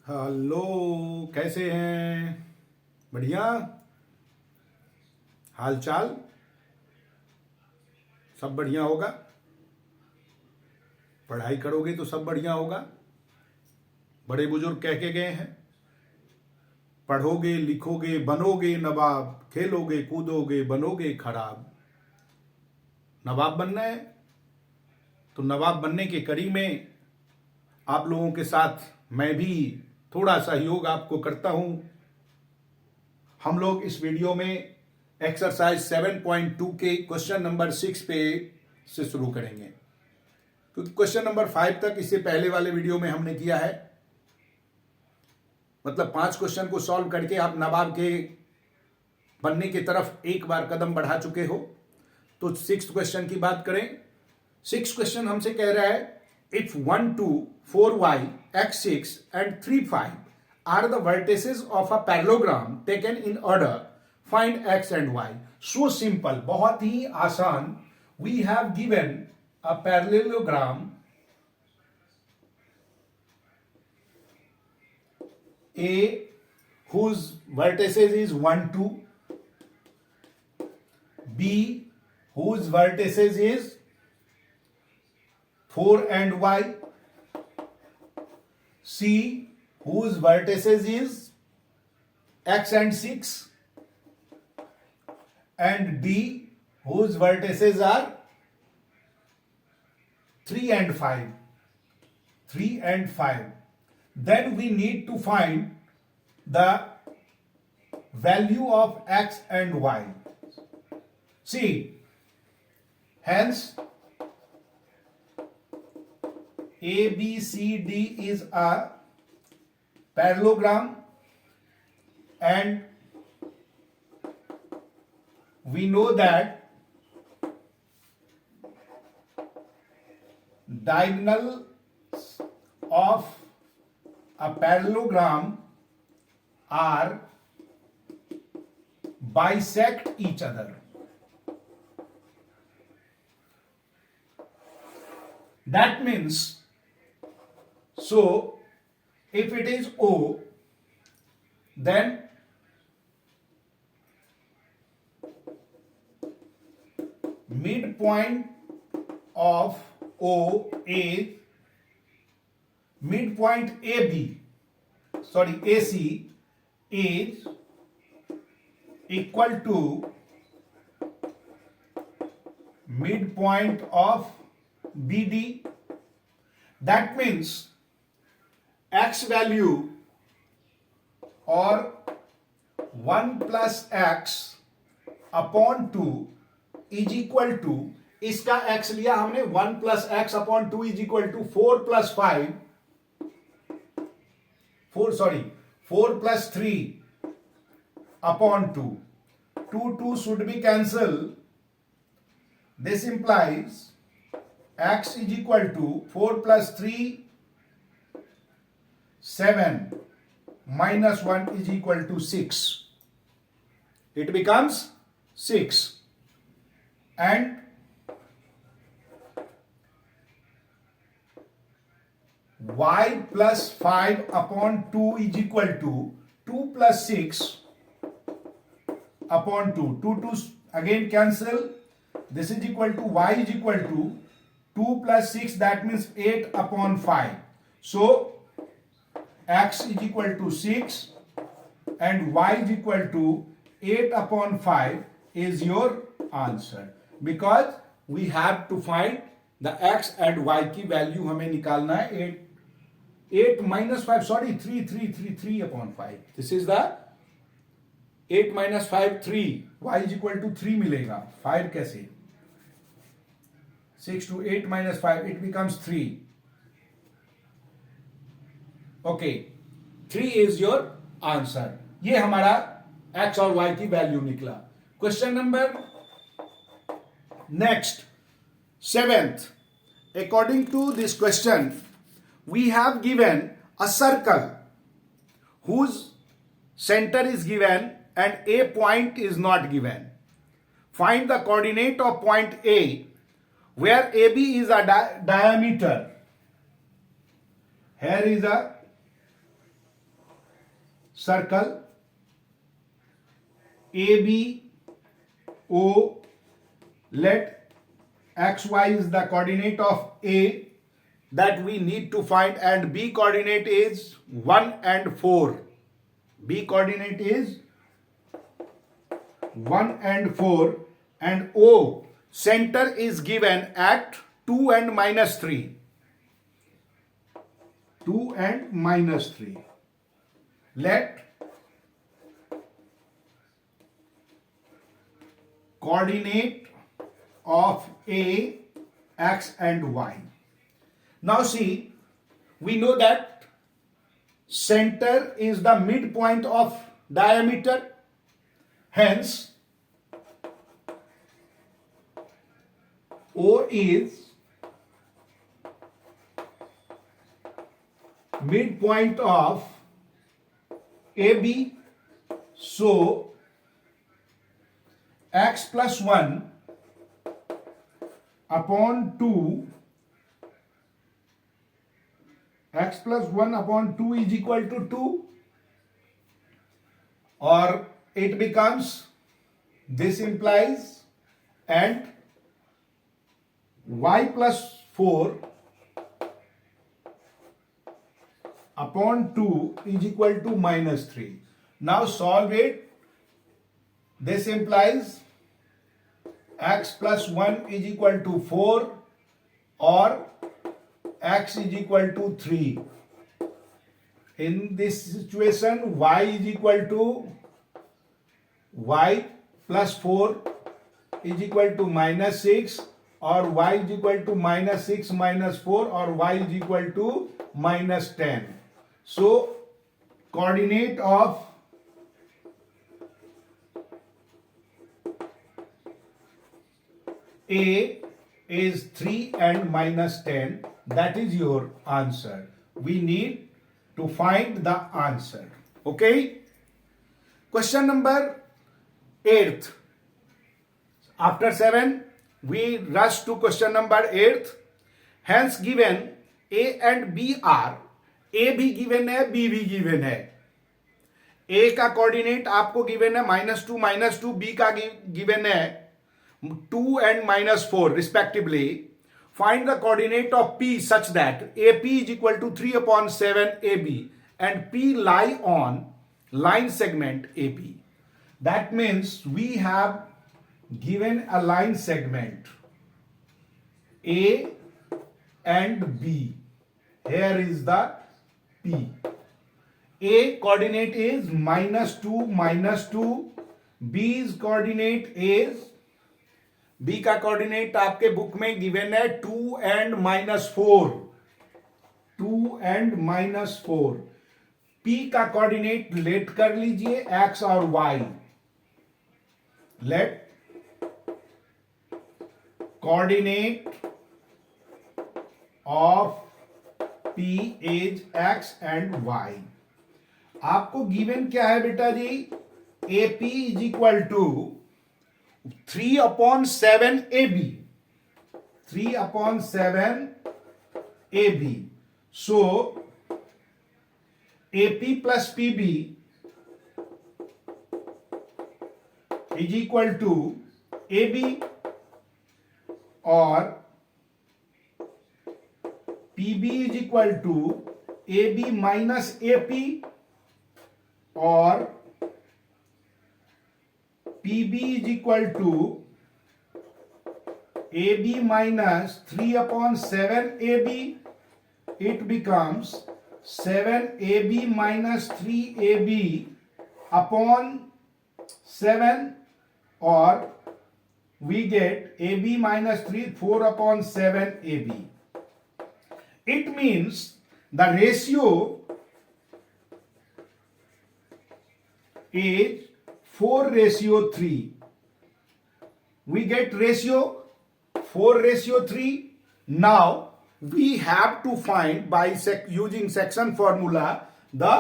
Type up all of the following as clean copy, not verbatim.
Hello, कैसे हैं? बढ़िया। हाल चाल सब बढ़िया होगा। पढ़ाई करोगे तो सब बढ़िया होगा। बड़े बुजुर्ग कह के गए हैं, पढ़ोगे लिखोगे बनोगे नवाब, खेलोगे कूदोगे बनोगे खराब। नवाब बनना है तो नवाब बनने के कड़ी में आप लोगों के साथ मैं भी थोड़ा सहयोग आपको करता हूं। हम लोग इस वीडियो में एक्सरसाइज 7.2 के क्वेश्चन नंबर 6 पे से शुरू करेंगे, क्योंकि क्वेश्चन नंबर 5 तक इससे पहले वाले वीडियो में हमने किया है। मतलब 5 क्वेश्चन को सॉल्व करके आप नवाब के बनने की तरफ एक बार कदम बढ़ा चुके हो। तो 6 क्वेश्चन की बात करें। 6 क्वेश्चन हमसे कह रहा है, if 1 2 4 y x6 and 3 5 are the vertices of a parallelogram taken in order, find x and y. So simple, बहुत ही आसान। We have given a parallelogram A whose vertices is 1 2, B whose vertices is 4 and y, C whose vertices is x and 6, and D whose vertices are 3 and 5. 3 and 5. Then we need to find the value of x and y. See, hence ABCD is a parallelogram, and we know that diagonals of a parallelogram are bisect each other. That means, so if it is O, then midpoint of O is midpoint AC is equal to midpoint of BD. That means x value or 1 plus x upon 2 is equal to, इसका x लिया हमने 1 plus x upon 2 is equal to 4 plus 3 upon 2. 2 should be cancelled. This implies x is equal to 4 plus 3 7 minus 1 is equal to 6. It becomes 6, and y plus 5 upon 2 is equal to 2 plus 6 upon 2. 2 again cancel. This is equal to y is equal to 2 plus 6, that means 8 upon 5. So x is equal to 6 and y is equal to 8 upon 5 is your answer, because we have to find the x and y की value हमें निकालना है। 8 minus 5, sorry, 3 upon 5. This is the 8 minus 5 3, y is equal to 3 मिलेगा। 5 कैसे? 6 to 8 minus 5, it becomes 3. Okay, 3 is your answer. ये हमारा x और y की वैल्यू निकला। Question number next 7th. According to this question, we have given a circle whose center is given and a point is not given. Find the coordinate of point A where AB is a diameter. Here is a circle ABO. Let xy is the coordinate of A that we need to find, and B coordinate is 1 and 4. B coordinate is 1 and 4, and O center is given at 2 and minus 3. 2 and minus 3. Let coordinate of A, X and Y. Now see, we know that center is the midpoint of diameter. Hence, O is midpoint of AB. So, x plus 1 upon 2, x plus 1 upon 2 is equal to 2, or it becomes, this implies, and y plus 4 upon 2 is equal to minus 3. Now solve it. This implies x plus 1 is equal to 4, or x is equal to 3. In this situation, y is equal to y plus 4 is equal to minus 6, or y is equal to minus 6 minus 4, or y is equal to minus 10. So, coordinate of A is 3 and minus 10. That is your answer. We need to find the answer. Okay? Question number 8. After 7, we rush to question number 8. Hence given A and B are, A भी given है, B भी given है. A का coordinate आपको given है -2, B का given है 2 and -4 respectively. Find the coordinate of P such that AP is equal to 3/7 AB and P lie on line segment AP. That means we have given a line segment A and B. Here is the P. A coordinate is -2, B's coordinate is, B का coordinate आपके book में given है 2 and -4. 2 and -4. P का coordinate let कर लीजिए x और y. Let coordinate of P is x and y. आपको given क्या है बेटा जी? AP is equal to 3/7 AB. 3/7 AB. So, AP plus PB is equal to AB, or PB is equal to AB minus AP, or PB is equal to AB minus 3/7 AB. It becomes 7AB minus 3AB upon 7, or we get AB minus 3, 4/7 AB. It means the ratio is 4:3. We get ratio 4:3. Now we have to find by using section formula the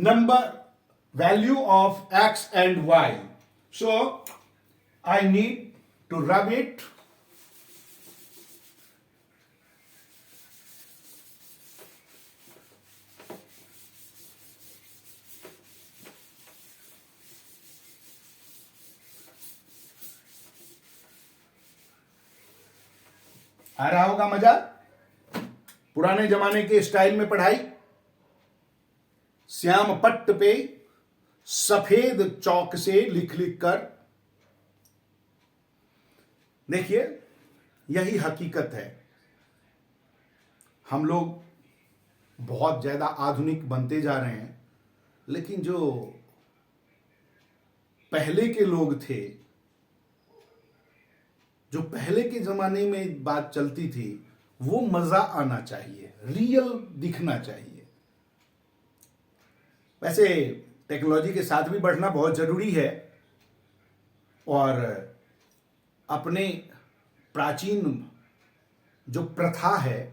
number value of x and y. So I need to rub it. आ रहा होगा मजा? पुराने जमाने के style में पढ़ाई, श्याम पट्ट पे सफेद चौक से लिख लिख कर। देखिए, यही हकीकत है। हम लोग बहुत ज्यादा आधुनिक बनते जा रहे हैं, लेकिन जो पहले के लोग थे, जो पहले के जमाने में बात चलती थी, वो मजा आना चाहिए, रियल दिखना चाहिए। वैसे टेक्नोलॉजी के साथ भी बढ़ना बहुत जरूरी है, और अपने प्राचीन जो प्रथा है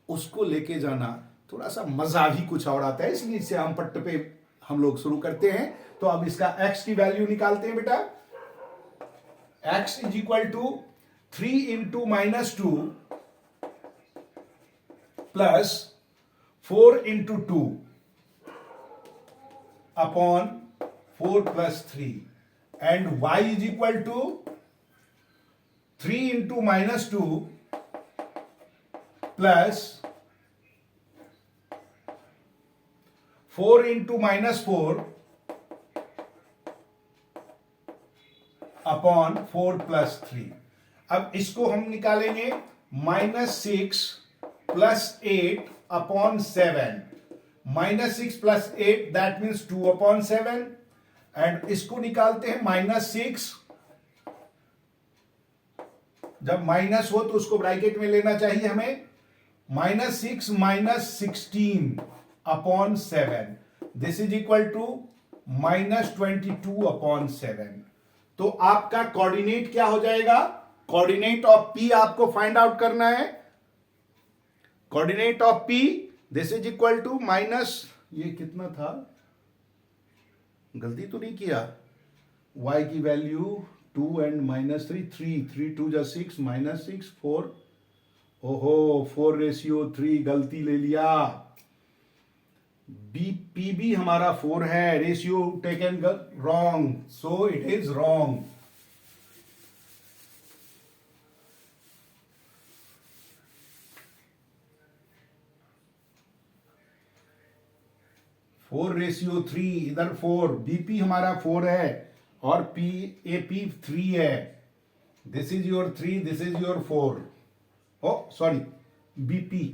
उसको लेके जाना थोड़ा सा मजा ही कुछ और आता है। इसलिए श्याम पट्ट पे हम लोग शुरू करते हैं। तो अब इसका x की वैल्यू निकालते हैं बेटा। x is equal to 3 into -2 plus 4 into 2 upon 4 plus 3, and y is equal to 3 into -2 plus 4 into -4 upon 4 plus 3। अब इसको हम निकालेंगे -6 plus 8 upon 7। -6 plus 8 that means 2 upon 7, and इसको निकालते हैं -6। जब माइनस हो तो उसको ब्रैकेट में लेना चाहिए हमें। -6 minus 16 upon 7, this is equal to -22 upon 7। तो आपका कोऑर्डिनेट क्या हो जाएगा? कोऑर्डिनेट ऑफ P आपको फाइंड आउट करना है। Coordinate of P this is equal to minus, ये कितना था, गलती तो नहीं किया? y की वैल्यू 2 एंड -3, 3 2 जा 6, -6 4, ओहो 4:3, गलती ले लिया। पीबी हमारा 4 है, ratio taken wrong, so it is wrong. Four ratio 3, इधर 4, बीपी हमारा 4 है और एपी 3 है। This is your 3, this is your 4। Oh sorry, BP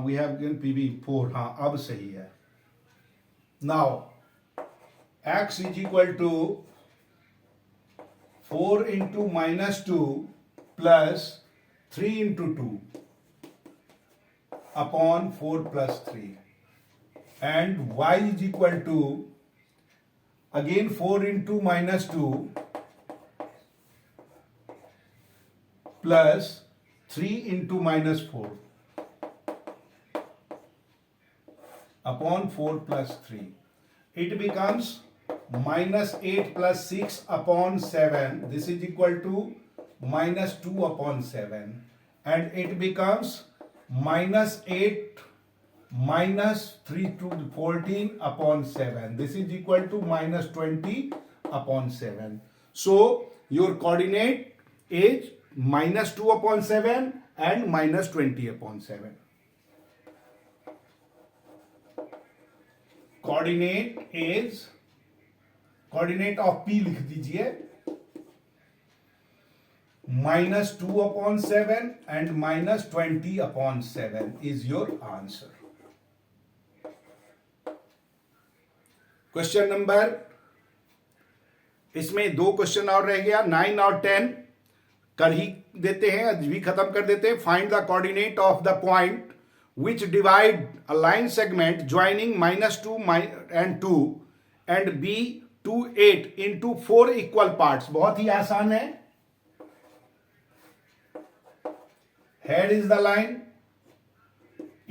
we have given PB 4। हाँ, अब सही है। Now x is equal to 4 into -2 plus 3 into 2 upon 4 plus 3, and y is equal to again 4 into -2 plus 3 into -4 upon 4 plus 3. It becomes -8 plus 6 upon 7. This is equal to -2 upon 7, and it becomes -8 -3 to 14 upon 7. This is equal to -20 upon 7. So your coordinate is -2 upon 7 and -20 upon 7. Coordinate of P लिख दीजिए, -2 upon 7 and -20 upon 7 is your answer. Question number, इसमें 2 question और रह गया, 9 और 10 कर ही देते हैं, आज भी खत्म कर देते हैं। Find the coordinate of the point which divide a line segment joining -2 and 2 and B two 8 into 4 equal parts. बहुत ही आसान है। Head is the line,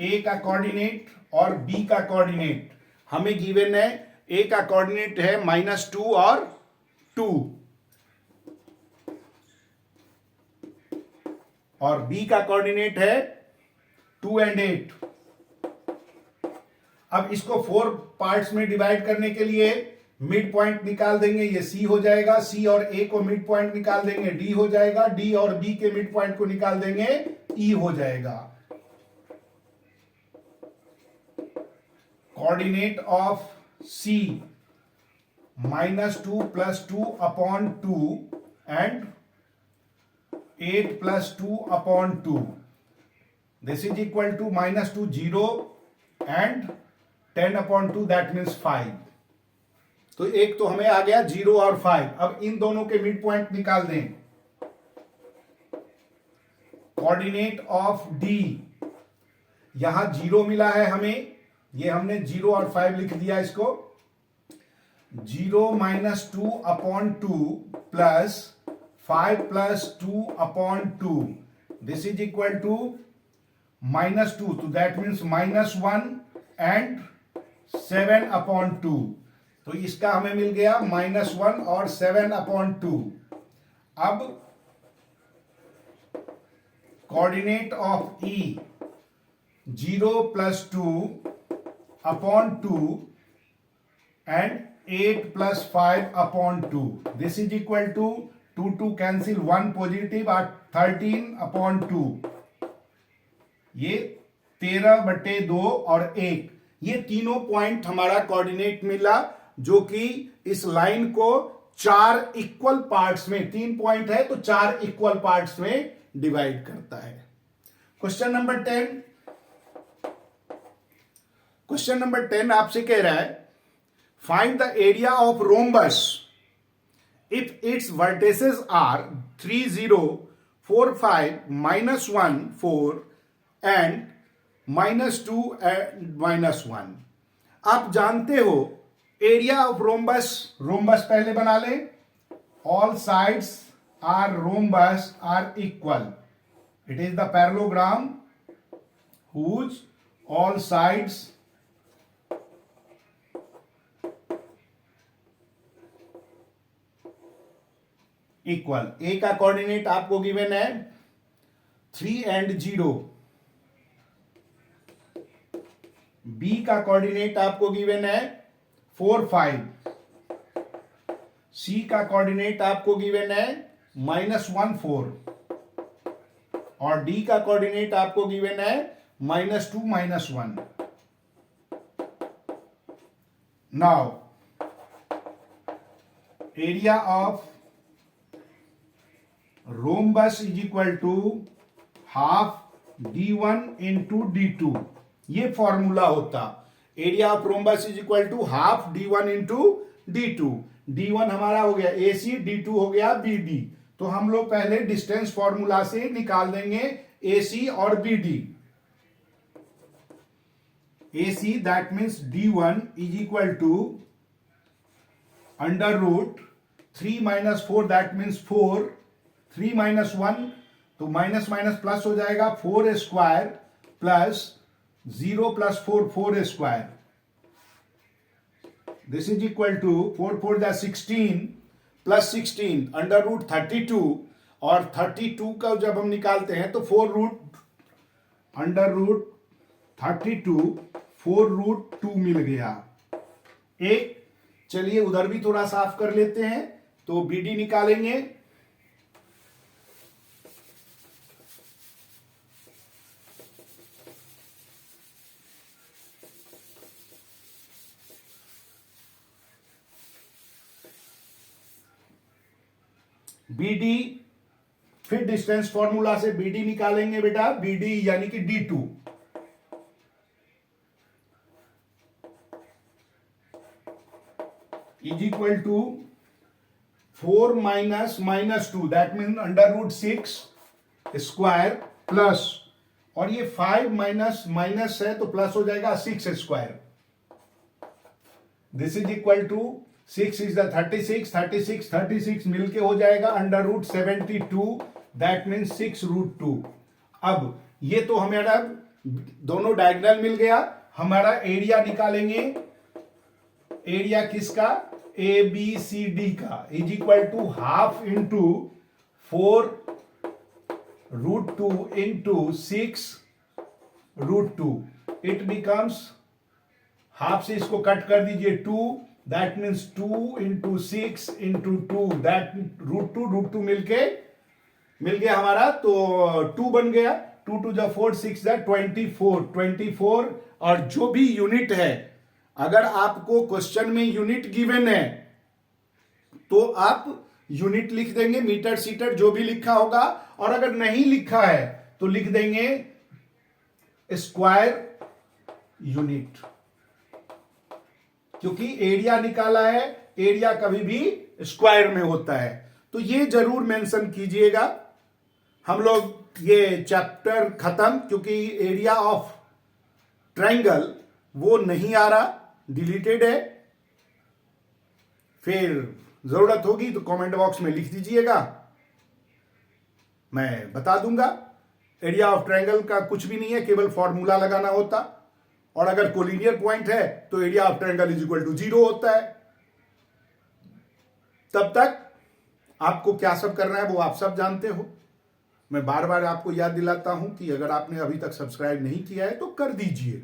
A का कोऑर्डिनेट और बी का कोऑर्डिनेट हमें गिवन है। ए का कोऑर्डिनेट है -2 और 2, और बी का कोऑर्डिनेट है 2 and 8। अब इसको 4 पार्ट्स में डिवाइड करने के लिए मिड पॉइंट निकाल देंगे, ये सी हो जाएगा, सी और ए को मिड पॉइंट निकाल देंगे, डी हो जाएगा, डी और बी के मिड पॉइंट को निकाल देंगे, ई हो जाएगा। Coordinate of C -2 + 2 upon 2 and 8 + 2 upon 2, this is equal to -2 0 and 10 upon 2, that means 5। तो एक तो हमें आ गया 0 और 5। अब इन दोनों के मिड पॉइंट निकाल दें। कोऑर्डिनेट ऑफ डी, यहां 0 मिला है हमें, ये हमने 0 और 5 लिख दिया इसको। 0 - 2 upon 2 plus 5 + 2 upon 2, this is equal to -2, तो दैट मीन्स -1 एंड 7 अपॉन 2। तो इसका हमें मिल गया -1 और 7 अपॉन 2। अब coordinate of E 0 + 2 upon 2 and 8 + 5 upon 2, this is equal to 2 cancel, 1 positive और 13 अपॉन 2, ये 13/2 और 1, ये तीनों पॉइंट हमारा कोऑर्डिनेट मिला, जो कि इस लाइन को 4 इक्वल पार्ट्स में, 3 पॉइंट है तो 4 इक्वल पार्ट्स में डिवाइड करता है। क्वेश्चन नंबर 10, क्वेश्चन नंबर 10 आपसे कह रहा है find the area of rhombus if its vertices are 3 0 4 5 -1 4 and -2 and -1। आप जानते हो एरिया ऑफ रोम्बस, रोम्बस पहले बना लें। All sides are rhombus are equal, it is the parallelogram whose all sides equal. A का कोऑर्डिनेट आपको given है 3 and 0, B का कोऑर्डिनेट आपको गिवन है 4 5, सी का कोऑर्डिनेट आपको गिवन है -1 4 और डी का कोऑर्डिनेट आपको गिवन है -2 -1। Now area of rhombus is equal to half d1 into d2, ये फॉर्मूला होता। Area of rhombus is equal to half d1 into d2। d1 हमारा हो गया AC, d2 हो गया BD। तो हम लोग पहले डिस्टेंस फॉर्मूला से निकाल देंगे AC और BD। AC that means d1 is equal to √3 - 4, that means 4, 3 - 1 तो माइनस माइनस प्लस हो जाएगा, 4 square plus 0 + 4 4 square, this is equal to 4 4 = 16 plus 16 √32, और 32 का जब हम निकालते हैं तो 4√32 4√2 मिल गया। एक चलिए उधर भी थोड़ा साफ कर लेते हैं, तो BD निकालेंगे। BD फिर डिस्टेंस फॉर्मूला से BD निकालेंगे बेटा, BD यानी कि D2 is equal to 4 - -2 that mean √6 square plus, और ये 5 माइनस है तो प्लस हो जाएगा 6 square, this is equal to 6 is the 36 मिलके हो जाएगा √72, दैट मीन 6√2। अब ये तो हमारा दोनों डायगोनल मिल गया। हमारा एरिया निकालेंगे, एरिया किसका, ABCD का, is equal to half into 4√2 into 6√2, it becomes half से इसको कट कर दीजिए 2 that means 2 into 6 into 2, that √2 मिल गया हमारा, तो 2 बन गया। 2 2 जा 4, 6 जा 24। और जो भी यूनिट है, अगर आपको क्वेश्चन में यूनिट गिवन है तो आप यूनिट लिख देंगे, मीटर सीटर जो भी लिखा होगा। और अगर नहीं लिखा है तो लिख देंगे स्क्वायर यूनिट, क्योंकि एरिया निकाला है, एरिया कभी भी स्क्वायर में होता है। तो ये जरूर मेंशन कीजिएगा। हम लोग ये चैप्टर खत्म, क्योंकि एरिया ऑफ ट्रायंगल वो नहीं आ रहा, डिलीटेड है। फिर जरूरत होगी तो कमेंट बॉक्स में लिख दीजिएगा, मैं बता दूंगा। एरिया ऑफ ट्रायंगल का कुछ भी नहीं है, केवल फॉर्मूला लगाना होता। और अगर कोलिनियर पॉइंट है तो area of triangle is equal to 0 होता है। तब तक आपको क्या सब करना है वो आप सब जानते हो। मैं बार बार आपको याद दिलाता हूं कि अगर आपने अभी तक सब्सक्राइब नहीं किया है तो कर दीजिए,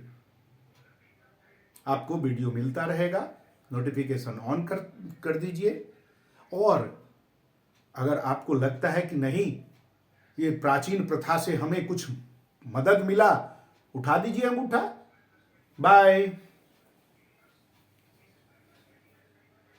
आपको वीडियो मिलता रहेगा। नोटिफिकेशन ऑन कर दीजिए। और अगर आपको लगता है कि नहीं, ये प्राचीन प्रथा से हमें कुछ मदद मिला, उठा दीजिए अंगूठा। बाय।